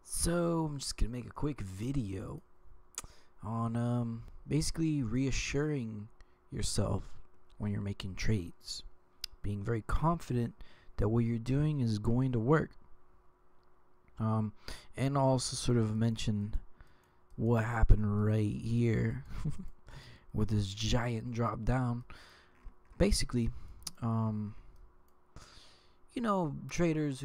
So I'm just gonna make a quick video on basically reassuring yourself when you're making trades, being very confident that what you're doing is going to work. And also sort of mention what happened right here with this giant drop down. Basically, traders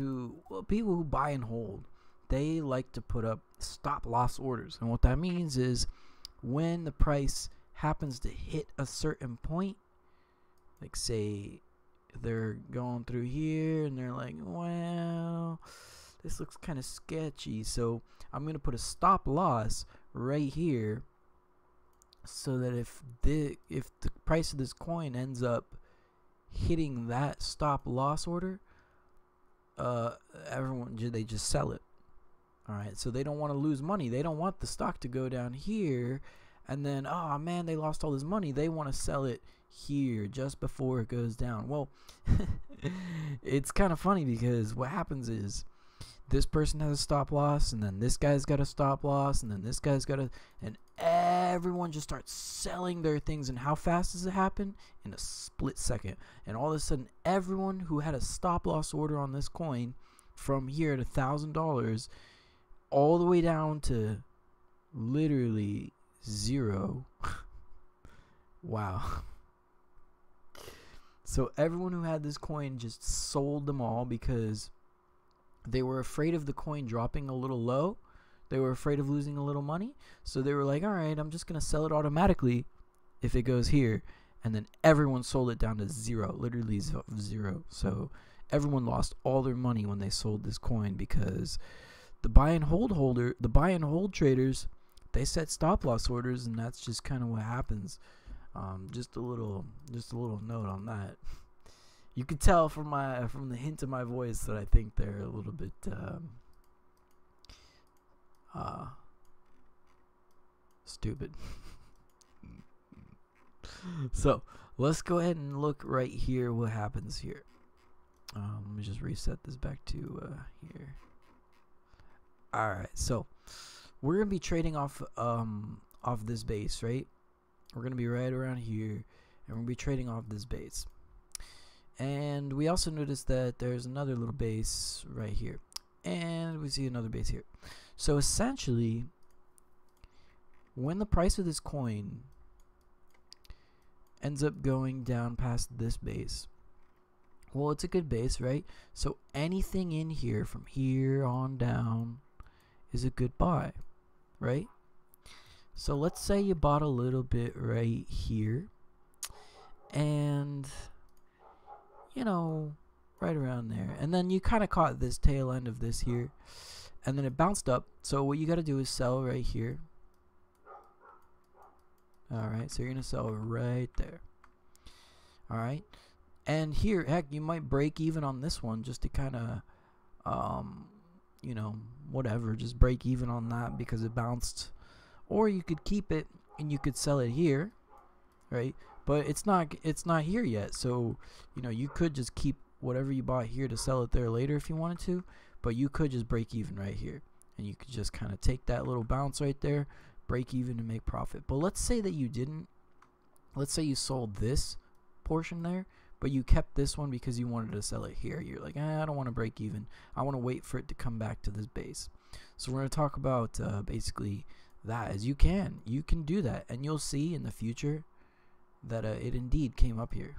people who buy and hold, they like to put up stop loss orders. And what that means is when the price happens to hit a certain point, like say they're going through here and they're like, well, this looks kind of sketchy, so I'm going to put a stop loss right here so that if the price of this coin ends up hitting that stop loss order, they just sell it. All right, so they don't want to lose money. They don't want the stock to go down here and then, oh man, they lost all this money. They want to sell it here just before it goes down. Well, it's kind of funny because what happens is this person has a stop loss, and then this guy's got a stop loss, and then this guy's got and everyone just starts selling their things. And how fast does it happen? In a split second. And all of a sudden, everyone who had a stop loss order on this coin from here at $1,000 all the way down to literally zero. Wow. So everyone who had this coin just sold them all because they were afraid of the coin dropping a little low. They were afraid of losing a little money. So they were like, all right, I'm just going to sell it automatically if it goes here. And then everyone sold it down to zero, literally zero. So everyone lost all their money when they sold this coin because the buy and hold traders, they set stop loss orders, and that's just kind of what happens. Just a little note on that. You could tell from the hint of my voice that I think they're a little bit stupid. So let's go ahead and look right here what happens here. Let me just reset this back to here. Alright, so we're gonna be trading off this base, right? We're gonna be right around here, and we're gonna be trading off this base. And we also notice that there's another little base right here, and we see another base here. So essentially, when the price of this coin ends up going down past this base, well, it's a good base, right? So anything in here from here on down is a good buy, right? So let's say you bought a little bit right here, and right around there, and then you kind of caught this tail end of this here, and then it bounced up. So what you got to do is sell right here. Alright, so you're gonna sell right there. Alright, and here, heck, you might break even on this one just to kind of whatever, just break even on that because it bounced. Or you could keep it and you could sell it here, right? But it's not here yet, so you could just keep whatever you bought here to sell it there later if you wanted to, but you could just break even right here, and you could just kind of take that little bounce right there, break even, and make profit. But let's say that you didn't. Let's say you sold this portion there, but you kept this one because you wanted to sell it here. You're like, I don't want to break even. I want to wait for it to come back to this base. So we're going to talk about basically that, as you can do that, and you'll see in the future that it indeed came up here.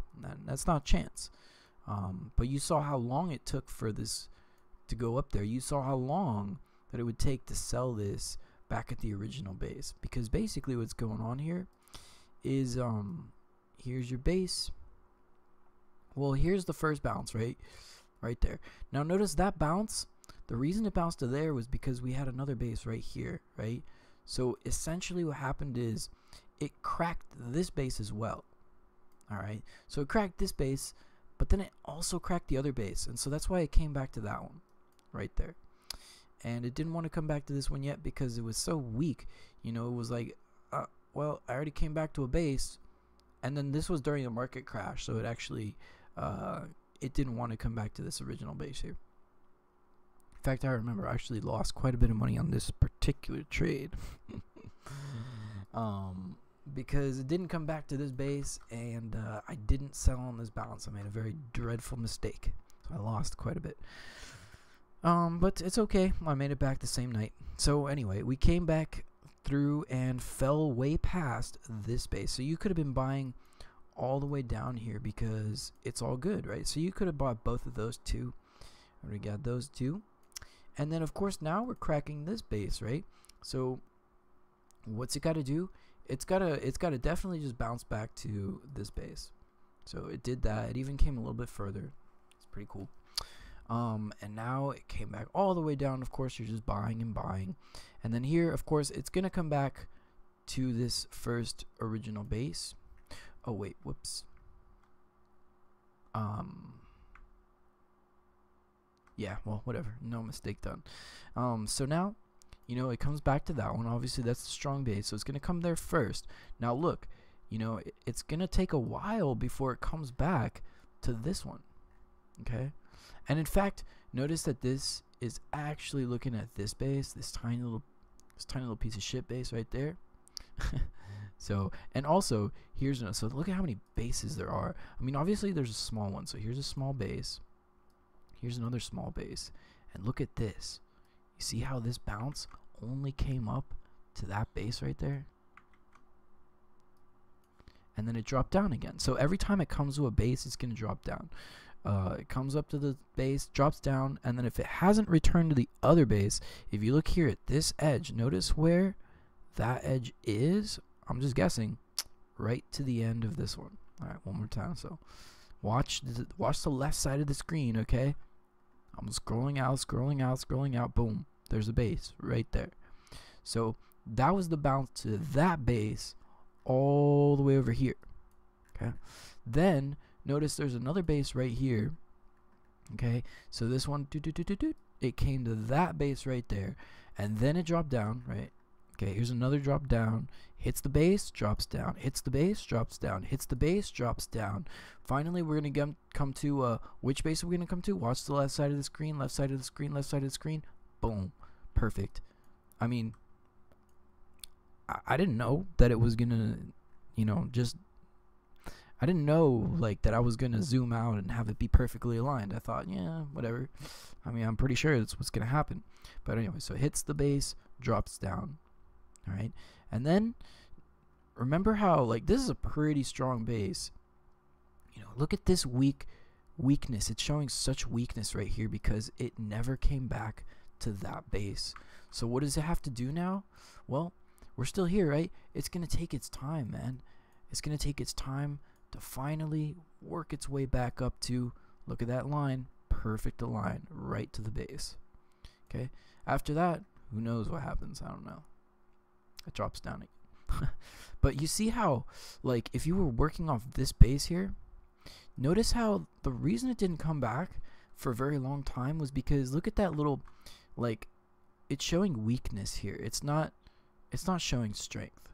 That's not chance. But you saw how long it took for this to go up there. You saw how long that it would take to sell this back at the original base, because basically what's going on here is here's your base. Well, here's the first bounce right there. Now notice that bounce, the reason it bounced to there was because we had another base right here, right? So essentially what happened is it cracked this base as well. Alright, so it cracked this base, but then it also cracked the other base, and so that's why it came back to that one right there. And it didn't want to come back to this one yet because it was so weak. It was like, well, I already came back to a base, and then this was during a market crash, so it actually it didn't want to come back to this original base here. fact, I remember I actually lost quite a bit of money on this particular trade. Because it didn't come back to this base, and I didn't sell on this bounce. I made a very dreadful mistake, so I lost quite a bit. But it's okay. I made it back the same night. So anyway, we came back through and fell way past this base. So you could have been buying all the way down here because it's all good, right? So you could have bought both of those two. We got those two. And then of course now we're cracking this base, right? So what's it got to do? It's got to definitely just bounce back to this base. So it did that. It even came a little bit further. It's pretty cool. And now it came back all the way down. Of course, you're just buying and buying. And then here, of course, it's going to come back to this first original base. Oh, wait, whoops. Yeah, well, whatever. No mistake done. So now, you know, it comes back to that one. Obviously, that's the strong base, so it's going to come there first. Now, look, you know, it's going to take a while before it comes back to this one. Okay? And in fact, notice that this is actually looking at this base, this tiny little piece of shit base right there. So, and also, here's another. So look at how many bases there are. I mean, obviously there's a small one. So here's a small base. Here's another small base. And look at this. You see how this bounce only came up to that base right there? And then it dropped down again. So every time it comes to a base, it's going to drop down. It comes up to the base, drops down, and then if it hasn't returned to the other base, if you look here at this edge, notice where that edge is. I'm just guessing right to the end of this one. All right, one more time. So watch the left side of the screen, okay? I'm scrolling out, scrolling out, scrolling out. Boom, there's a base right there. So that was the bounce to that base all the way over here. Okay, then notice there's another base right here. Okay, so this one, it came to that base right there, and then it dropped down, right? Okay, here's another drop down, hits the base, drops down, hits the base, drops down, hits the base, drops down. Finally, we're going to come to, which base are we going to come to? Watch the left side of the screen, left side of the screen, left side of the screen. Boom. Perfect. I mean, I didn't know that it was going to, you know, just, I didn't know, like, that I was going to zoom out and have it be perfectly aligned. I thought, yeah, whatever. I mean, I'm pretty sure that's what's going to happen. But anyway, so hits the base, drops down. All right, and then remember how, like, this is a pretty strong base. You know, look at this weakness. It's showing such weakness right here because it never came back to that base. So what does it have to do now? Well, we're still here, right? It's gonna take its time, man. It's gonna take its time to finally work its way back up to, look at that line, perfect align right to the base. Okay, after that, who knows what happens? I don't know. It drops down again. But you see how, like, if you were working off this base here, notice how the reason it didn't come back for a very long time was because look at that little, like, it's showing weakness here. It's not showing strength.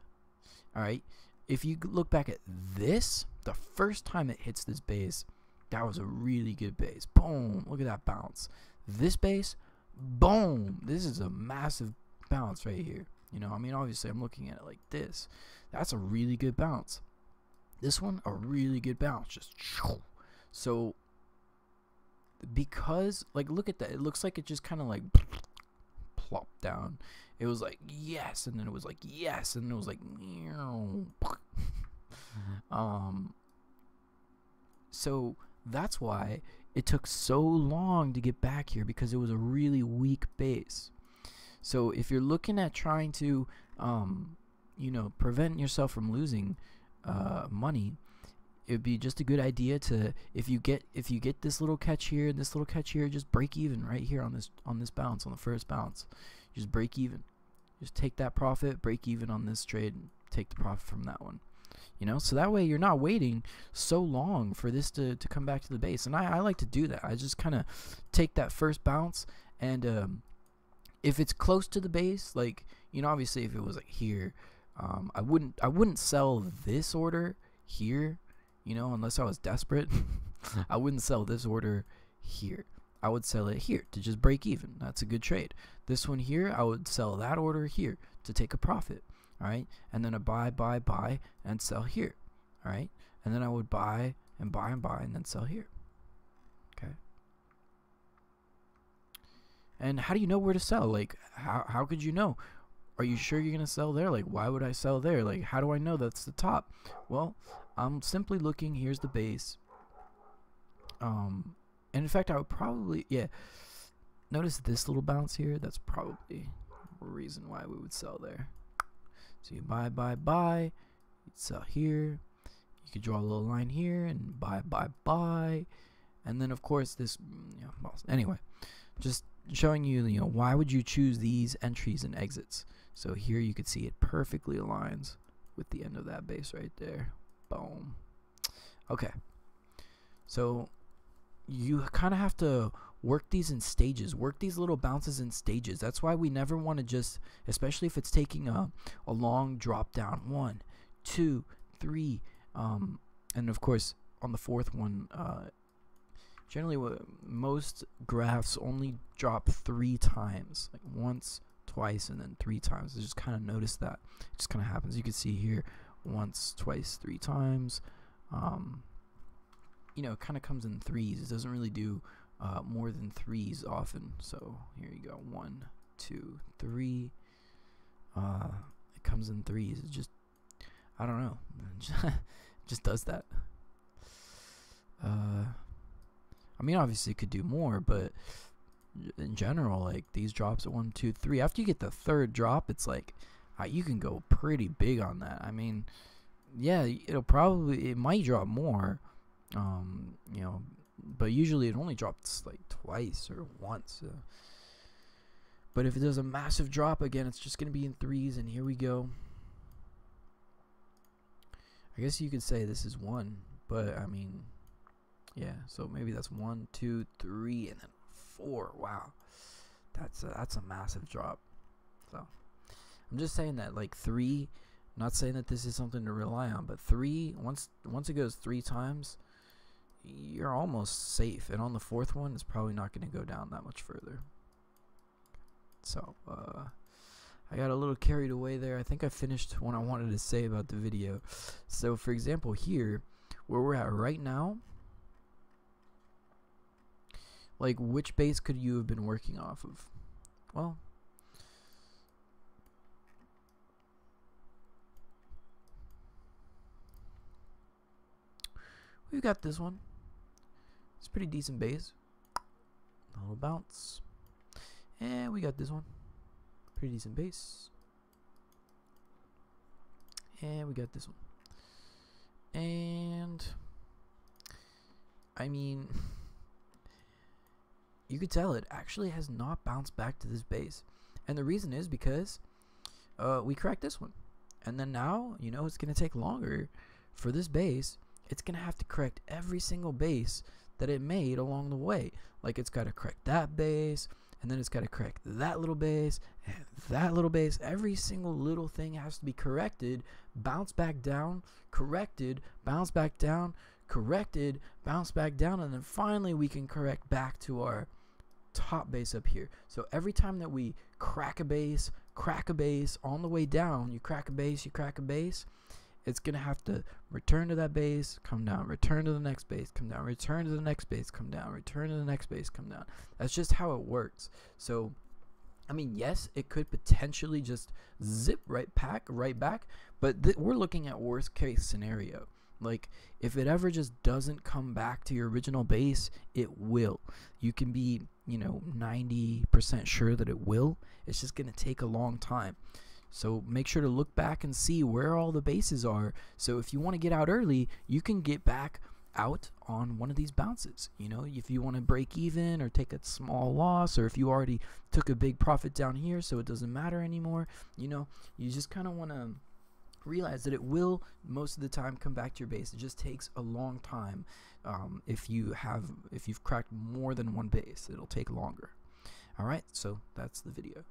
All right, if you look back at this, the first time it hits this base, that was a really good base. Boom, look at that bounce. This base, boom, this is a massive bounce right here. You know, I mean, obviously I'm looking at it like this. That's a really good bounce. This one, a really good bounce. Just so, because, like, look at that. It looks like it just kind of like plopped down. It was like, yes, and then it was like, yes, and then it was like, so that's why it took so long to get back here, because it was a really weak base. So if you're looking at trying to, you know, prevent yourself from losing money, it would be just a good idea to, if you get this little catch here and this little catch here, just break even right here on this bounce, on the first bounce. Just break even. Just take that profit, break even on this trade, and take the profit from that one. You know, so that way you're not waiting so long for this to come back to the base. And I like to do that. I just kind of take that first bounce, and if it's close to the base, like, you know, obviously if it was like here, I wouldn't sell this order here, you know, unless I was desperate. I wouldn't sell this order here. I would sell it here to just break even. That's a good trade. This one here, I would sell that order here to take a profit. All right, and then a buy, and sell here. All right, and then I would buy and buy and buy and then sell here. Okay. And how do you know where to sell? Like, how could you know? Are you sure you're gonna sell there? Like, why would I sell there? Like, how do I know that's the top? Well, I'm simply looking. Here's the base. And in fact, I would probably, yeah. Notice this little bounce here. That's probably a reason why we would sell there. So you buy, you'd sell here. You could draw a little line here and buy, and then of course this. Well, anyway, just showing you, why would you choose these entries and exits? So here you could see it perfectly aligns with the end of that base right there. Boom. Okay. So you kind of have to work these in stages, work these little bounces in stages. That's why we never want to just, especially if it's taking a long drop down, 1, 2, 3, and of course on the fourth one, generally most graphs only drop 3 times, like once, twice, and then 3 times. I just kind of notice that it just kind of happens. You can see here once, twice, 3 times. It kind of comes in 3s. It doesn't really do more than 3s often. So here you go, 1, 2, 3. It comes in 3s. It just, I don't know, it just does that. I mean, obviously it could do more, but in general, like these drops at 1, 2, 3. After you get the 3rd drop, it's like you can go pretty big on that. I mean, yeah, it might drop more, but usually it only drops like twice or once. But if it does a massive drop again, it's just gonna be in 3s. And here we go. I guess you could say this is 1, but I mean, yeah. So maybe that's 1, 2, 3, and then 4. Wow, that's a massive drop. So I'm just saying that, like 3. Not saying that this is something to rely on, but 3. Once it goes 3 times, you're almost safe. And on the 4th one, it's probably not going to go down that much further. So I got a little carried away there. I think I finished what I wanted to say about the video. So for example, here where we're at right now, like which base could you have been working off of? Well, we've got this one. It's a pretty decent base. A little bounce. And we got this one. Pretty decent base. And we got this one. And I mean, you could tell it actually has not bounced back to this base. And the reason is because we cracked this one. And then now, it's going to take longer for this base. It's going to have to correct every single base that it made along the way. Like it's got to correct that base, and then it's got to correct that little base, and that little base. Every single little thing has to be corrected, bounce back down, corrected, bounce back down, corrected, bounce back down, and then finally we can correct back to our top base up here. So every time that we crack a base on the way down, you crack a base, it's going to have to return to that base, come down, return to the next base, come down, return to the next base, come down, return to the next base, come down. That's just how it works. So, I mean, yes, it could potentially just zip right back, but we're looking at worst case scenario. Like, if it ever just doesn't come back to your original base, it will. You can be, 90% sure that it will. It's just going to take a long time. So make sure to look back and see where all the bases are. So if you want to get out early, you can get back out on one of these bounces. If you want to break even or take a small loss, or if you already took a big profit down here so it doesn't matter anymore, you just kind of want to realize that it will most of the time come back to your base. It just takes a long time. If you've cracked more than one base, it'll take longer. All right, so that's the video.